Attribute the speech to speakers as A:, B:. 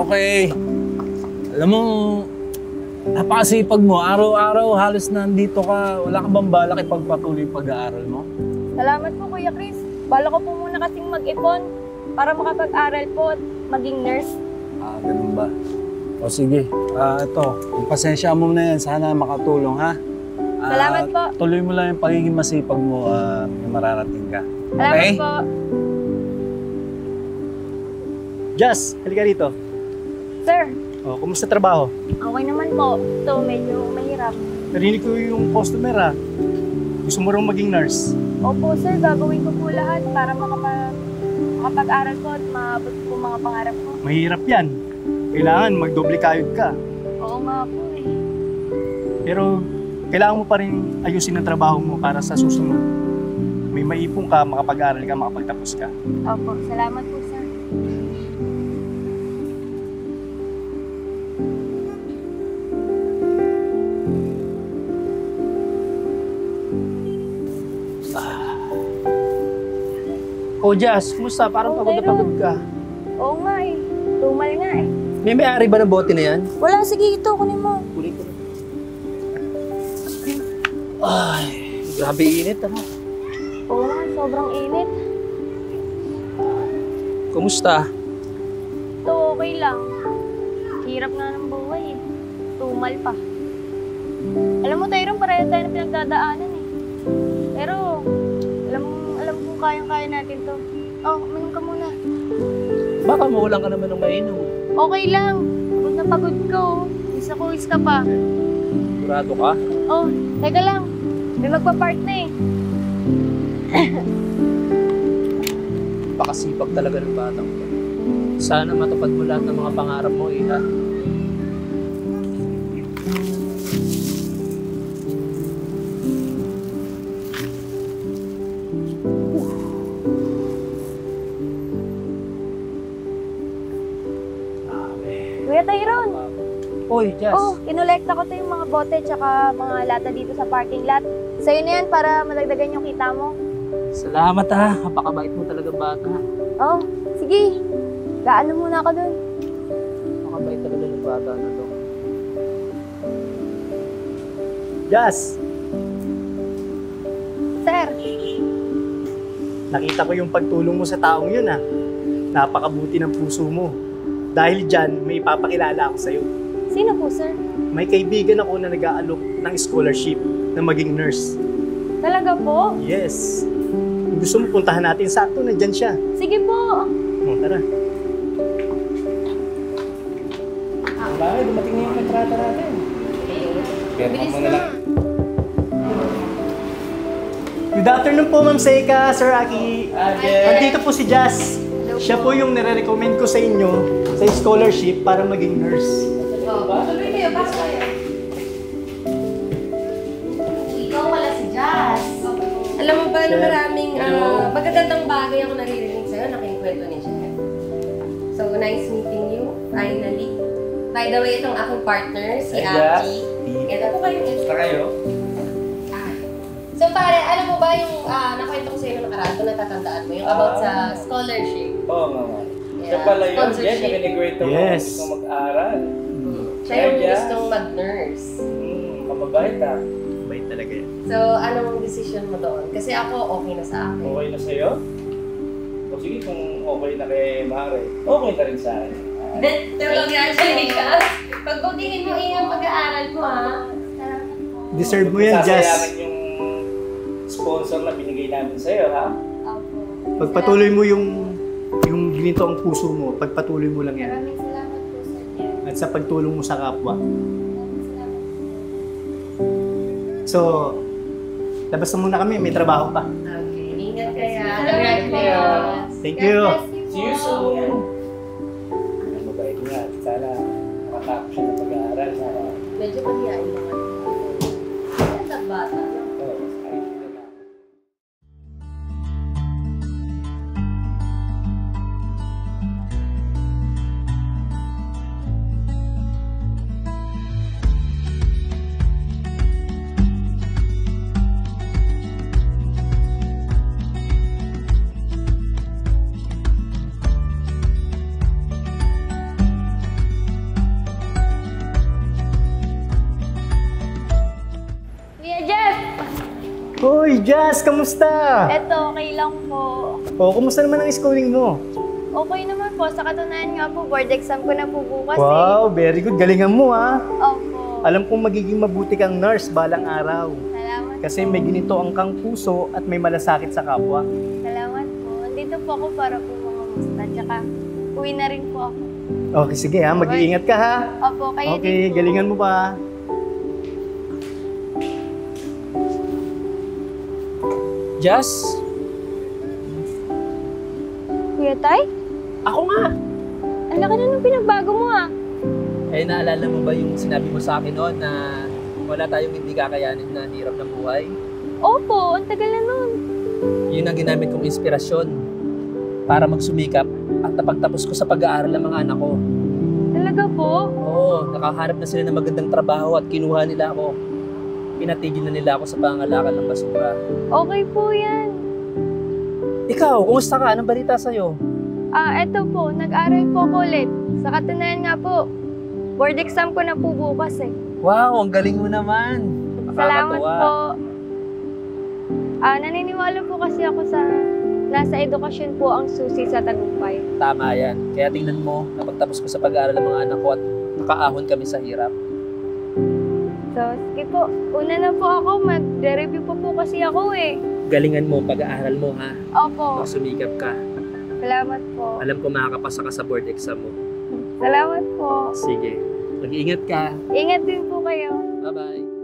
A: okay. Alam mo, napakasipag mo. Araw-araw halos nandito ka. Wala ka bang balak ipagpatuloy yung pag-aaral mo?
B: Salamat po, Kuya Chris. Bala ko po muna kasing mag-ipon para makapag-aral po at maging nurse.
A: Ganun ba? O sige, ito, pasensya mo na yan. Sana makatulong, ha?
B: Salamat po.
A: Tuloy mo lang yung pagiging masipag mo na mararating ka.
B: Salamat
A: Okay?
B: po.
C: Jazz, halika rito.
B: Sir,
C: Kumusta trabaho?
B: okay naman po. Ito, medyo mahirap.
C: Narinig ko yung customer Gusto mo rin maging nurse.
B: Opo, sir, gagawin ko po lahat para makapag-aral ko at maabot po mga pangarap ko.
C: Mahirap yan. Kailangan magdoble kayod ka.
B: Oo nga po eh.
C: Pero kailangan mo pa rin ayusin ang trabaho mo para sa susunod. May maipon ka, makapag-aral ka, makapagtapos ka.
B: Opo, salamat po, sir.
D: Jazz, kumusta? Parang pagod na pagod ka.
B: Oo nga eh. Tumal nga eh.
D: May-ari ba ng bote na yan?
B: Wala, sige ito, kunin mo.
D: Kunin ko na. Ay, grabe init
B: Oo nga, sobrang init.
D: Kumusta?
B: Ito, okay lang. Hirap nga ng buhay eh. Tumal pa. Alam mo, Tyron, pareho tayo na pinagdadaanan eh. Pero, alam kung kayang-kaya natin to. Minum ka muna.
D: Baka mawalan ka naman ng mainom.
B: Okay lang. Pagod na pagod ko. Isa ko, ka pa.
D: Sigurado ka?
B: Teka lang. May magpa-park na eh.
D: Baka sipag talaga ng batang ko. Sana matupad mo lahat ng mga pangarap mo, ha?
B: Kuya Tyron.
D: Oy, Jazz.
B: Kinolekta ko to yung mga bote tsaka mga lata dito sa parking lot. Sa'yo na yan para madagdagan yung kita mo.
D: Salamat Napakabait mo talaga bata.
B: Sige. Gaano muna ako dun.
D: Napakabait talaga ng bata na to.
C: Jazz,
B: Sir.
C: nakita ko yung pagtulong mo sa taong yun Napakabuti ng puso mo. Dahil dyan, may ipapakilala ako sa'yo.
B: Sino po, sir?
C: May kaibigan ako na nag-aalok ng scholarship na maging nurse.
B: Talaga po?
C: Yes. Kung gusto mo puntahan natin, sakto na dyan siya.
B: Sige po.
C: Tara.
D: Bakit? Dumating na yung kontrata natin.
B: Bilis na.
C: Good afternoon po, Ma'am Seika, Sir Aki. Nandito po si Jazz. Siya po yung nire-recommend ko sa inyo sa scholarship para maging nurse.
E: Tuloy kayo, pasok kayo. Ikaw wala si Jazz. Alam mo ba na maraming magagandang bagay ako naririnig sa'yo, nakikwento ni Jeff. So, nice meeting you, finally. By the way, itong aking partner, si Aki. Ito po kayo.
D: Basta kayo?
E: So, pare, alam mo ba yung nakwento ko sa'yo nung nakaraan, kung natatandaan mo, yung about sa scholarship.
F: Oo, mama. Siya pala yun, Jen, na kinikwento mo
C: Yes.
F: gustong mag-aral.
E: Siya yung gustong mag-nurse.
F: Mababait
C: Bait talaga yan.
E: So, anong decision mo doon? Kasi ako, okay na sa akin.
F: Okay na sa'yo? O sige, kung okay na kay Mare, okay na rin sa akin.
E: Congratulations! Pagbutihin mo ang pag-aaral mo,
C: Deserve mo yan, Jazz.
F: Sasayaman yung sponsor na binigay namin sa'yo, ha?
C: Pagpatuloy mo yung ginito ang puso mo, pagpatuloy mo lang yan.
B: Maraming salamat po, sir.
C: At sa pagtulong mo sa kapwa.
B: Maraming salamat.
C: So, labas na muna kami, may trabaho pa.
E: Okay, ingat kaya.
B: Congratulations.
C: Thank you.
F: See you soon! Mabait nga. Sana makatapos siya ng pag-aaral.
E: Medyo pagyain naman. Ang bata.
C: Hoy, Jazz, kamusta?
B: Eto, okay lang po.
C: O, kumusta naman ang schooling mo?
B: Okay naman po. Sa katunayan nga po, board exam ko na po bukas
C: Wow, very good. Galingan mo, ha?
B: Opo.
C: Alam kong magiging mabuti kang nurse balang araw.
B: Salamat
C: Kasi may ginito ang kang puso at may malasakit sa kapwa.
B: Salamat po. Andito po ako para po mga tsaka uwi na rin po ako.
C: Okay, sige ha. Mag-iingat ka ha.
B: Opo, kayo
C: Okay,
B: din po.
C: galingan mo pa.
D: Jazz?
B: Kuya Tay?
D: Ako nga!
B: Ang laki na nung pinagbago mo ah.
D: Eh, naalala mo ba yung sinabi mo sa akin noon na wala tayong hindi kakayanin na hirap ng buhay?
B: Opo, ang tagal na nun.
D: Yun ang ginamit kong inspirasyon para magsumikap at napagtapos ko sa pag-aaral ng mga anak ko.
B: Talaga po?
D: Oo, nakahanap na sila ng magandang trabaho at kinuha nila ako. Pinatigil na nila ako sa pangalakal ng basura.
B: Okay po yan.
D: Ikaw, kumusta ka? Anong balita sa'yo?
B: Eto po, nag-aral po ako ulit. Sa katunayan nga po, board exam ko na po bukas eh.
D: Wow, ang galing mo naman.
B: Salamat
D: Nakakatuwa.
B: po. Naniniwala po kasi ako sa nasa edukasyon po ang susi sa tagumpay.
D: Tama yan. Kaya tingnan mo, napagtapos ko sa pag-aaral ng mga anak ko at nakaahon kami sa hirap.
B: So, sige po. Una na po ako, mag-review po kasi ako eh.
D: Galingan mo pag-aaral mo, ha?
B: Opo.
D: Magsumikap ka.
B: Salamat po.
D: Alam ko makakapasa ka sa board exam mo.
B: Salamat po.
D: Sige. Mag-iingat ka.
B: Ingat din po kayo.
D: Bye-bye.